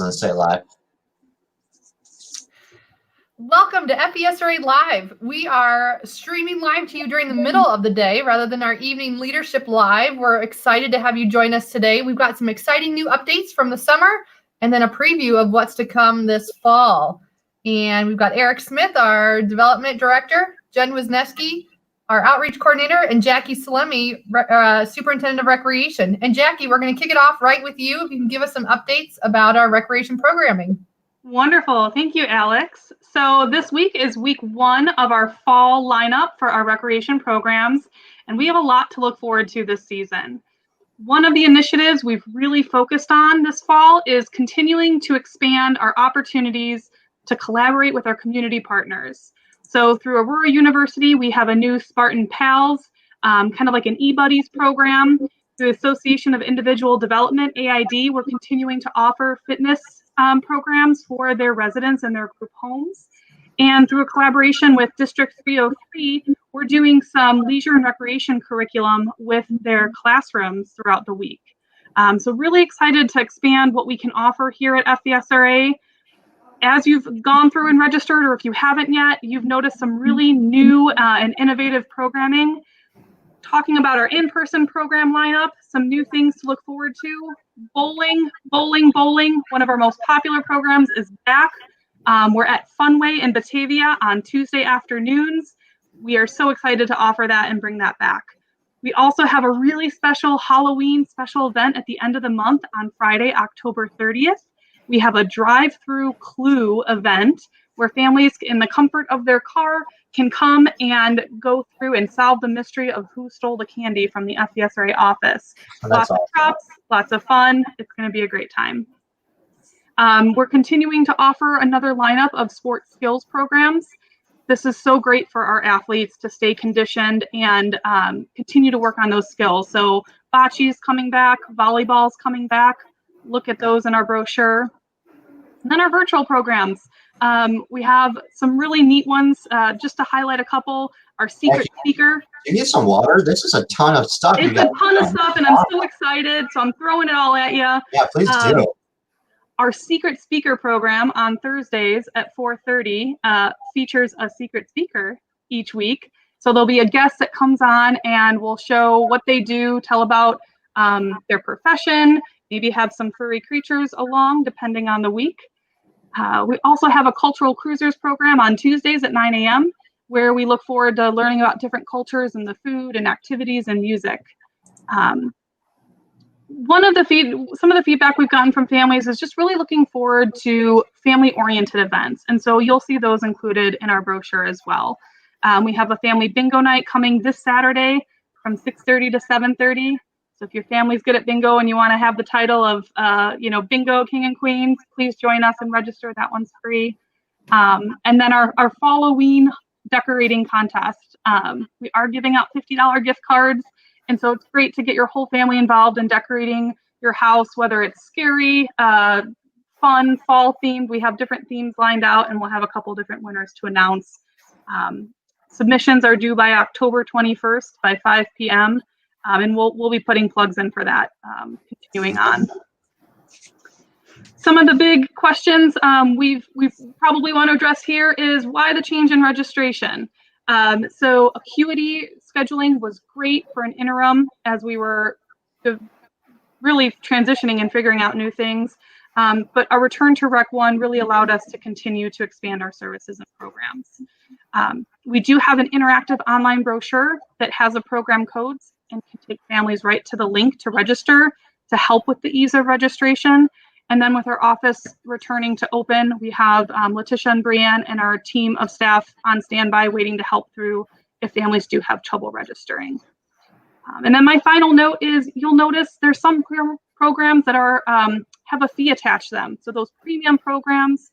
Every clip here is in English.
doesn't say live. Welcome to FVSRA Live. We are streaming live to you during the middle of the day rather than our evening leadership live. We're excited to have you join us today. We've got some exciting new updates from the summer and then a preview of what's to come this fall. And we've got Eric Smith, our development director, Jen Wisniewski, our outreach coordinator, and Jackie Salemi, superintendent of recreation. And Jackie, we're going to kick it off right with you. If you can give us some updates about our recreation programming. Wonderful. Thank you, Alex. So this week is week 1 of our fall lineup for our recreation programs, and we have a lot to look forward to this season. One of the initiatives we've really focused on this fall is continuing to expand our opportunities to collaborate with our community partners. So through Aurora University, we have a new Spartan Pals, kind of like an e-buddies program. Through the Association of Individual Development, AID, we're continuing to offer fitness programs for their residents and their group homes. And through a collaboration with District 303, we're doing some leisure and recreation curriculum with their classrooms throughout the week. So really excited to expand what we can offer here at FVSRA. As you've gone through and registered, or if you haven't yet, you've noticed some really new and innovative programming. Talking about our in-person program lineup, some new things to look forward to. Bowling. One of our most popular programs is back. We're at Funway in Batavia on Tuesday afternoons. We are so excited to offer that and bring that back. We also have a really special Halloween special event at the end of the month on Friday, October 30th. We have a drive-through clue event where families in the comfort of their car can come and go through and solve the mystery of who stole the candy from the FVSRA office. Lots of props, lots of fun. It's going to be a great time. We're continuing to offer another lineup of sports skills programs. This is so great for our athletes to stay conditioned and continue to work on those skills. So bocce's coming back, volleyball's coming back. Look at those in our brochure. And then our virtual programs. We have some really neat ones. Just to highlight a couple, our secret speaker. You need some water? This is a ton of stuff. It's a ton of stuff, and I'm so excited. So I'm throwing it all at you. Yeah, please do. Our secret speaker program on Thursdays at 4:30 features a secret speaker each week. So there'll be a guest that comes on and will show what they do, tell about their profession, maybe have some furry creatures along, depending on the week. We also have a cultural cruisers program on Tuesdays at 9 a.m. where we look forward to learning about different cultures and the food and activities and music. Some of the feedback we've gotten from families is just really looking forward to family-oriented events. And so you'll see those included in our brochure as well. We have a family bingo night coming this Saturday from 6:30 to 7:30. So if your family's good at bingo and you want to have the title of, Bingo King and Queens, please join us and register. That one's free. And then our Halloween decorating contest. We are giving out $50 gift cards. And so it's great to get your whole family involved in decorating your house, whether it's scary, fun, fall themed. We have different themes lined out, and we'll have a couple different winners to announce. Submissions are due by October 21st by 5 p.m. And we'll be putting plugs in for that, continuing on. Some of the big questions we probably want to address here is why the change in registration. So acuity scheduling was great for an interim as we were really transitioning and figuring out new things. But our return to Rec 1 really allowed us to continue to expand our services and programs. We do have an interactive online brochure that has a program codes and can take families right to the link to register to help with the ease of registration. And then with our office returning to open, we have Letitia and Brianne and our team of staff on standby waiting to help through if families do have trouble registering. And then my final note is you'll notice there's some programs that are have a fee attached to them. So those premium programs,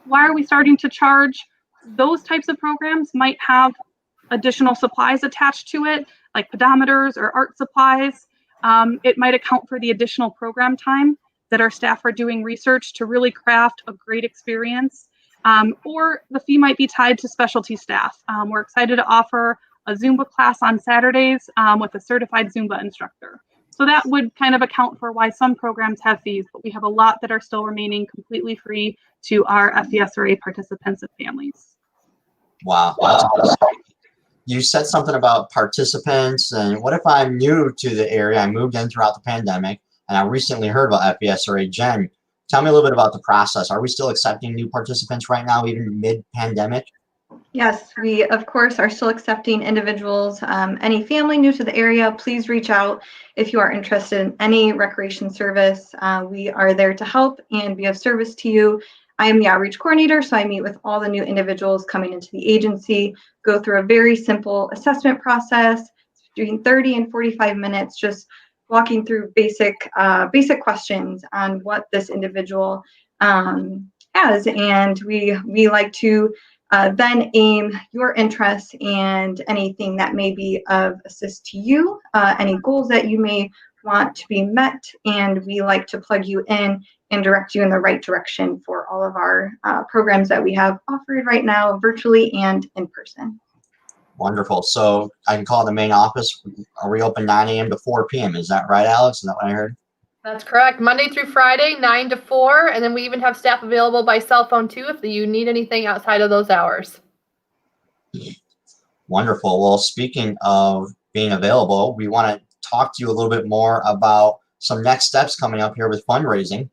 why are we starting to charge? Those types of programs might have additional supplies attached to it, like pedometers or art supplies. It might account for the additional program time that our staff are doing research to really craft a great experience. Or the fee might be tied to specialty staff. We're excited to offer a Zumba class on Saturdays with a certified Zumba instructor. So that would kind of account for why some programs have fees, but we have a lot that are still remaining completely free to our FVSRA participants and families. Wow. That's awesome. You said something about participants, and what if I'm new to the area? I moved in throughout the pandemic, and I recently heard about FVSRA. Jen, tell me a little bit about the process. Are we still accepting new participants right now, even mid-pandemic? Yes, we of course are still accepting individuals. Any family new to the area, please reach out if you are interested in any recreation service. We are there to help and be of service to you. I am the outreach coordinator, so I meet with all the new individuals coming into the agency, go through a very simple assessment process, between 30 and 45 minutes, just walking through basic questions on what this individual has. And we like to then aim your interests and anything that may be of assist to you, any goals that you may want to be met, and we like to plug you in and direct you in the right direction for all of our programs that we have offered right now, virtually and in person. Wonderful. So I can call the main office. Are we open 9 a.m. to 4 p.m.? Is that right, Alex? Is that what I heard? That's correct. Monday through Friday, 9 to 4. And then we even have staff available by cell phone too if you need anything outside of those hours. Wonderful. Well, speaking of being available, we want to talk to you a little bit more about some next steps coming up here with fundraising.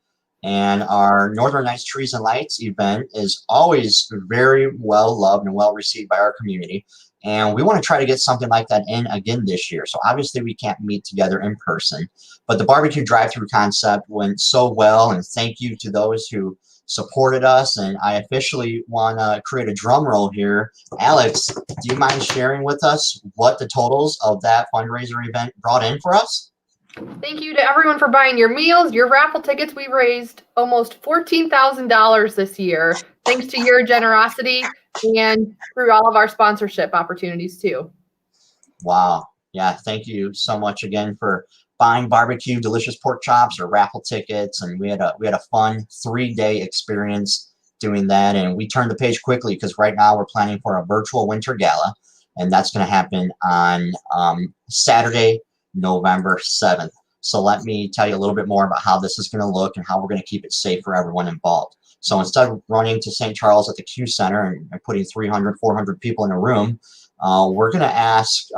And our Northern Nights Trees and Lights event is always very well loved and well received by our community. And we want to try to get something like that in again this year. So obviously we can't meet together in person, but the barbecue drive-through concept went so well. And thank you to those who supported us. And I officially want to create a drum roll here. Alex, do you mind sharing with us what the totals of that fundraiser event brought in for us? Thank you to everyone for buying your meals, your raffle tickets. We raised almost $14,000 this year, thanks to your generosity and through all of our sponsorship opportunities too. Wow. Yeah. Thank you so much again for buying barbecue, delicious pork chops, or raffle tickets. And we had a fun 3-day experience doing that. And we turned the page quickly because right now we're planning for a virtual winter gala. And that's going to happen on Saturday, November 7th. So let me tell you a little bit more about how this is going to look and how we're going to keep it safe for everyone involved. So instead of running to St. Charles at the Q Center and putting 300, 400 people in a room, we're going to ask,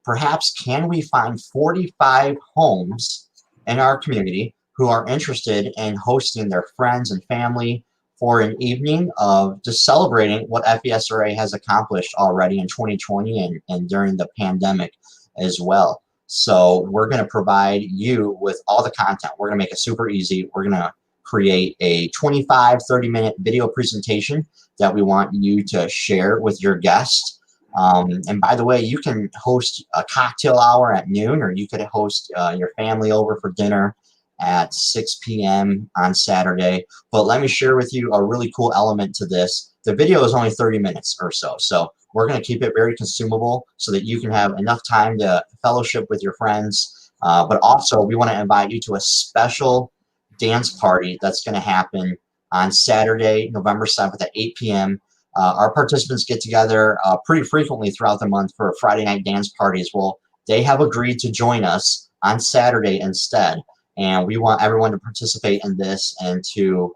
perhaps can we find 45 homes in our community who are interested in hosting their friends and family for an evening of just celebrating what FVSRA has accomplished already in 2020 and during the pandemic as well. So we're going to provide you with all the content. We're going to make it super easy. We're going to create a 25-30-minute video presentation that we want you to share with your guests. And by the way, you can host a cocktail hour at noon, or you could host your family over for dinner at 6 p.m. on Saturday. But let me share with you a really cool element to this. The video is only 30 minutes or so. So we're going to keep it very consumable so that you can have enough time to fellowship with your friends. But also, we want to invite you to a special dance party that's going to happen on Saturday, November 7th at 8 p.m. Our participants get together pretty frequently throughout the month for Friday night dance parties. Well, they have agreed to join us on Saturday instead. And we want everyone to participate in this and to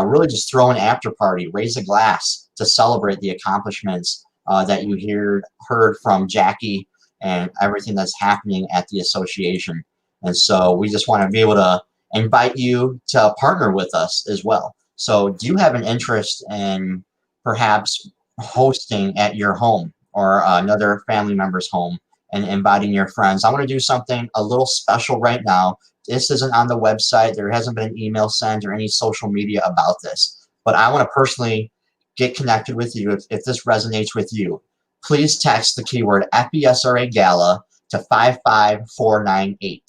really just throw an after party, raise a glass to celebrate the accomplishments that you heard from Jackie and everything that's happening at the association. And so we just want to be able to invite you to partner with us as well. So do you have an interest in perhaps hosting at your home or another family member's home and inviting your friends? I want to do something a little special right now. This isn't on the website. There hasn't been an email sent or any social media about this. But I want to personally get connected with you if this resonates with you. Please text the keyword FVSRAGALA to 55498.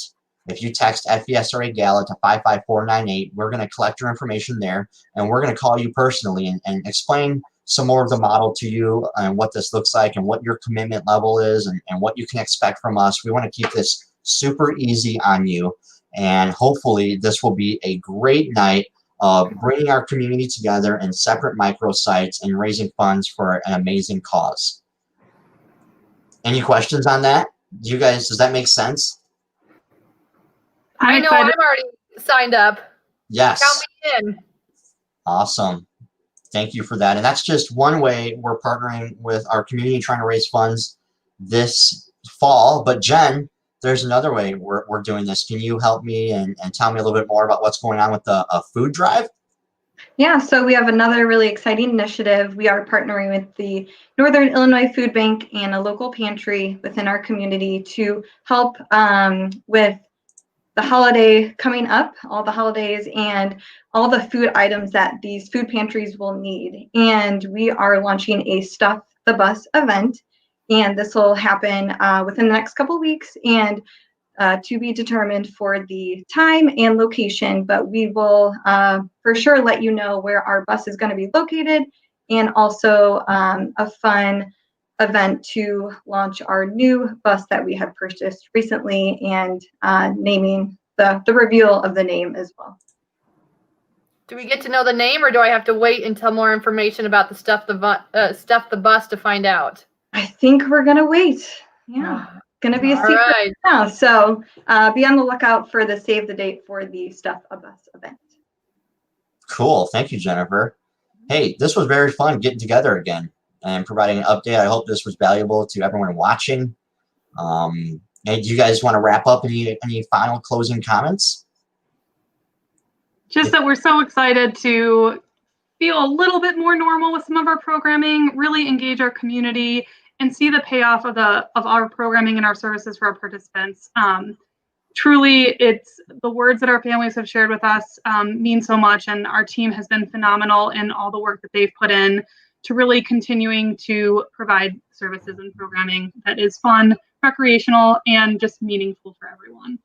If you text FVSRAGALA to 55498, we're going to collect your information there, and we're going to call you personally and explain some more of the model to you and what this looks like and what your commitment level is and what you can expect from us. We want to keep this super easy on you, and hopefully this will be a great night of bringing our community together in separate microsites and raising funds for an amazing cause. Any questions on that? Does that make sense? I know excited. I'm already signed up. Yes. Count me in. Awesome. Thank you for that. And that's just one way we're partnering with our community, trying to raise funds this fall. But Jen, there's another way we're doing this. Can you help me and tell me a little bit more about what's going on with the food drive? Yeah, so we have another really exciting initiative. We are partnering with the Northern Illinois Food Bank and a local pantry within our community to help with the holiday coming up, all the holidays and all the food items that these food pantries will need. And we are launching a Stuff the Bus event, and this will happen within the next couple of weeks and to be determined for the time and location, but we will for sure let you know where our bus is going to be located, and also a fun event to launch our new bus that we have purchased recently, and naming the reveal of the name as well. Do we get to know the name, or do I have to wait until more information about the Stuff the Bus to find out? I think we're gonna wait. Yeah, gonna be a secret right now. So be on the lookout for the save the date for the Stuff a Bus event. Cool. Thank you, Jennifer. Hey, this was very fun getting together again and providing an update. I hope this was valuable to everyone watching. And do you guys want to wrap up? Any final closing comments? Just that we're so excited to feel a little bit more normal with some of our programming, really engage our community, and see the payoff of our programming and our services for our participants. Truly, it's the words that our families have shared with us mean so much, and our team has been phenomenal in all the work that they've put in to really continuing to provide services and programming that is fun, recreational, and just meaningful for everyone.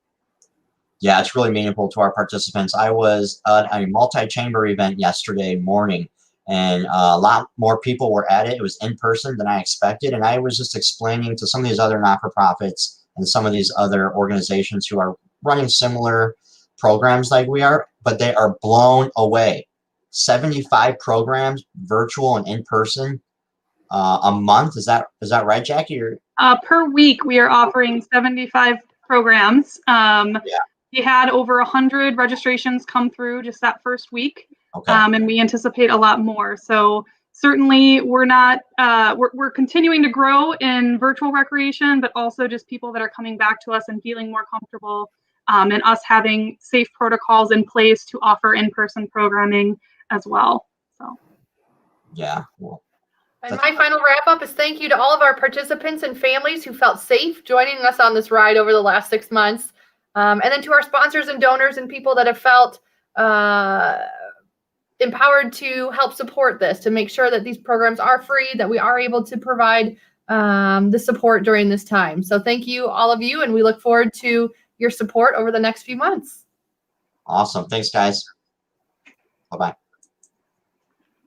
Yeah, it's really meaningful to our participants. I was at a multi-chamber event yesterday morning, and a lot more people were at it. It was in person than I expected, and I was just explaining to some of these other not-for-profits and some of these other organizations who are running similar programs like we are, but they are blown away. 75 programs, virtual and in person, a month. Is that right, Jackie? Per week, we are offering 75 programs. Yeah. We had over 100 registrations come through just that first week, Okay. and we anticipate a lot more. So certainly, we're not we're continuing to grow in virtual recreation, but also just people that are coming back to us and feeling more comfortable, and us having safe protocols in place to offer in-person programming as well. So. Yeah. Well, and my final wrap up is thank you to all of our participants and families who felt safe joining us on this ride over the last 6 months. And then to our sponsors and donors and people that have felt empowered to help support this, to make sure that these programs are free, that we are able to provide the support during this time. So thank you, all of you, and we look forward to your support over the next few months. Awesome. Thanks, guys. Bye-bye.